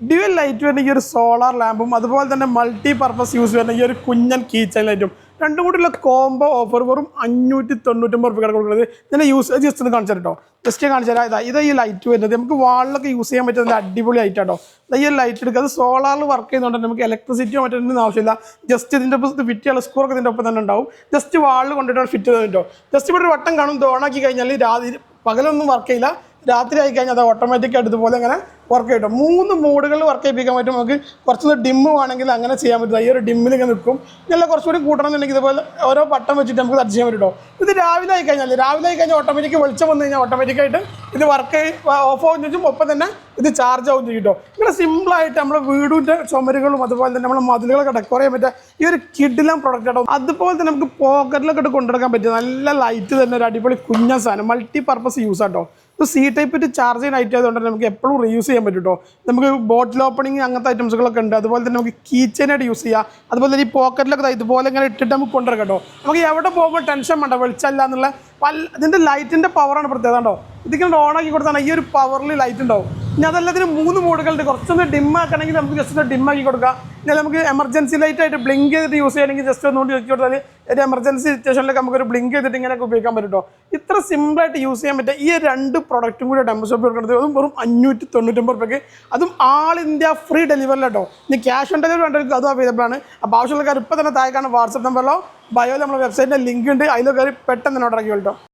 Dual light വരുന്ന ഈ ഒരു സോളാർ ലാമ്പും അതുപോലെ തന്നെ മൾട്ടി പർപ്പസ് യൂസ് വരുന്ന ഈ ഒരു കുഞ്ഞൻ കീച്ചൻ ലൈറ്റും രണ്ടും കൂടിയുള്ള കോംബോ ഓഫർ വെറും 599 രൂപ കൊടുക്കുന്നത്. ഇതിൻ്റെ യൂസേജ് ജസ്റ്റ് ഒന്ന് കാണിച്ചു കേട്ടോ. ജസ്റ്റ് കാണിച്ചു തരാം. ഇത് ഈ ലൈറ്റ് വരുന്നത് നമുക്ക് വാളിലൊക്കെ യൂസ് ചെയ്യാൻ പറ്റുന്ന അടിപൊളി ലൈറ്റ് കേട്ടോ. ഈ ഒരു ലൈറ്റ് എടുക്കുക. അത് സോളാറിൽ വർക്ക് ചെയ്യുന്നതുകൊണ്ട് നമുക്ക് ഇലക്ട്രിസിറ്റിയോ മറ്റൊന്നും ആവശ്യമില്ല. ജസ്റ്റ് ഇതിൻ്റെ ഒപ്പം ഫിറ്റ് ചെയ്യാനുള്ള സ്കൂറൊക്കെ ഇതിൻ്റെ ഒപ്പം തന്നെ ഉണ്ടാവും. ജസ്റ്റ് വാളിൽ കൊണ്ടിട്ട് ഫിറ്റ് ചെയ്ത് കേട്ടോ. ജസ്റ്റ് ഇവിടെ ഒരു വട്ടം കാണും. ഇത് ഓണാക്കി കഴിഞ്ഞാൽ പകലൊന്നും വർക്ക് ചെയ്യില്ല. രാത്രി ആയി കഴിഞ്ഞാൽ അത് ഓട്ടോമാറ്റിക്കായിട്ട് ഇതുപോലെ അങ്ങനെ വർക്ക് ചെയ്യും. 3 മോഡുകളിൽ വർക്ക് ചെയ്യിപ്പിക്കാൻ പറ്റും. നമുക്ക് കുറച്ചൊന്ന് ഡിമ്മ് വേണമെങ്കിൽ അങ്ങനെ ചെയ്യാൻ പറ്റും. ഈ ഒരു ഡിമ്മിൽ ഇങ്ങനെ നിൽക്കും. ഇല്ല കുറച്ചുകൂടി കൂട്ടണമെന്നുണ്ടെങ്കിൽ ഇതുപോലെ ഓരോ ബട്ടൺ വെച്ചിട്ട് നമുക്ക് സെർച്ച് ചെയ്യാൻ പറ്റും. ഇത് രാവിലെ ആയി കഴിഞ്ഞാൽ ഓട്ടോമാറ്റിക് വെളിച്ചം വന്നു കഴിഞ്ഞാൽ ഓട്ടോമാറ്റിക്കായിട്ട് ഇത് വർക്ക് ഓഫ് ആവും ചെയ്യും. ഒപ്പം തന്നെ ഇത് ചാർജ് ആവും ചെയ്യും കേട്ടോ. ഇങ്ങനെ സിമ്പിളായിട്ട് നമ്മുടെ വീടിൻ്റെ ചുമരുകളും അതുപോലെ തന്നെ നമ്മുടെ മതിലുകളൊക്കെ ഡെക്കോർ ചെയ്യാൻ പറ്റുക ഈ ഒരു കിഡിലും പ്രൊഡക്റ്റ് കേട്ടോ. അതുപോലെ തന്നെ നമുക്ക് പോക്കറ്റിലൊക്കെ ഇട്ട് കൊണ്ടുനടക്കാൻ പറ്റും. നല്ല ലൈറ്റ് തന്നെ ഒരു അടിപൊളി കുഞ്ഞ സാധനം മൾട്ടി പർപ്പസ് യൂസ് ആട്ടോ. ഇപ്പോൾ സി ടൈപ്പ് ഇട്ട് ചാർജ് ചെയ്യാൻ ഐറ്റം ആയതുകൊണ്ട് നമുക്ക് എപ്പോഴും റീയൂസ് ചെയ്യാൻ പറ്റും കേട്ടോ. നമുക്ക് ബോട്ടിൽ ഓപ്പണിങ് അങ്ങനത്തെ ഐറ്റംസുകളൊക്കെ ഉണ്ട്. അതുപോലെ തന്നെ നമുക്ക് കീ ചെയിനായിട്ട് യൂസ് ചെയ്യാം. അതുപോലെ തന്നെ ഈ പോക്കറ്റിലൊക്കെ ഇതുപോലെ ഇങ്ങനെ ഇട്ടിട്ട് നമുക്ക് കൊണ്ടുവരാം കേട്ടോ. നമുക്ക് എവിടെ പോകുമ്പോൾ ടെൻഷൻ വേണ്ട, വെളിച്ചല്ല എന്നുള്ള ഇതിൻ്റെ ലൈറ്റിൻ്റെ പവറാണ് പ്രത്യേകത കേട്ടോ. ഇതിങ്ങനെ ഓണാക്കി കൊടുത്താണ് ഈ ഒരു പവറിൽ ലൈറ്റ് ഉണ്ടാവും. ഇനി അതല്ലാതിന് 3 മോഡുകളുണ്ട്. കുറച്ചൊന്ന് ഡിമ്മാക്കണമെങ്കിൽ നമുക്ക് ജസ്റ്റ് ഒന്ന് ഡിമ്മാക്കി കൊടുക്കാം. ഇനി നമുക്ക് എമർജൻസി ലൈറ്റ് ആയിട്ട് ബ്ലിങ്ക് ചെയ്തിട്ട് യൂസ് ചെയ്യണമെങ്കിൽ ജസ്റ്റ് ഒന്നുകൊണ്ട് വെച്ച് കൊടുത്താൽ ഒരു എമർജൻസി സിറ്റുവേഷനിലൊക്കെ നമുക്കൊരു ബ്ലിങ്ക് ചെയ്തിട്ട് ഇങ്ങനെയൊക്കെ ഉപയോഗിക്കാൻ പറ്റും കേട്ടോ. ഇത്ര സിമ്പിളായിട്ട് യൂസ് ചെയ്യാൻ പറ്റുക ഈ 2 പ്രൊഡക്റ്റും കൂടി ടെമ്പർ ഷോപ്പിൽ കൊടുക്കുന്നത് അതും വെറും 599 രൂപയ്ക്ക്. അതും ആൾ ഇന്ത്യ ഫ്രീ ഡെലിവറി കേട്ടോ. ഇനി ക്യാഷ് ഓൺ ഡെലിവറി വേണ്ടവർക്ക് അതും അവൈലബിൾ ആണ്. അപ്പോൾ ആവശ്യമുള്ള കാര്യം ഇപ്പോൾ തന്നെ താഴെ കാണുന്ന വാട്സപ്പ് നമ്പറിലോ ബയോയിൽ നമ്മുടെ വെബ്സൈറ്റിൻ്റെ ലിങ്ക് ഉണ്ട്. അതിലൊക്കെ പെട്ടെന്ന് ഓർഡർ ആക്കി കേട്ടോ.